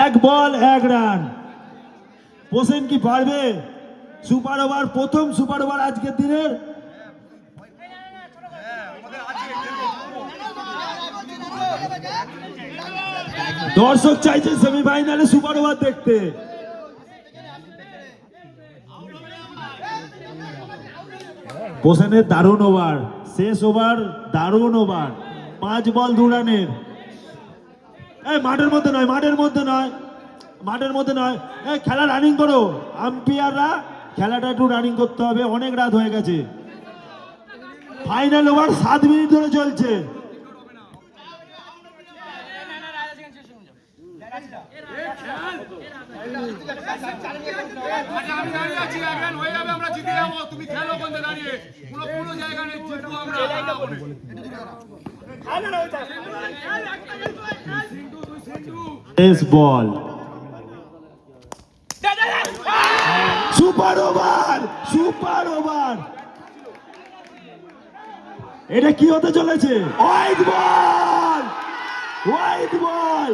এক বল এক রান। হোসেন কি পারবে? সুপার ওভার, প্রথম সুপার ওভার আজকের দিনের। দর্শক চাইছে সেমিফাইনালে সুপার ওভার দেখতে। হোসেনের দারুণ ওভার, শেষ ওভার দারুণ ওভার, 5 বল 2 রানের। মাঠের মধ্যে নয়, মাঠের মধ্যে নয়, মাঠের মধ্যে নয়। খেলা রানিং করো, আম্পায়াররা খেলাটা একটু রানিং করতে হবে, অনেক রাত হয়ে গেছে। ফাইনাল ওভার 7 মিনিট ধরে চলছে। বল সুপার ওভার, সুপার ওভার। এটা কি হতে চলেছে? Wide ball, wide ball.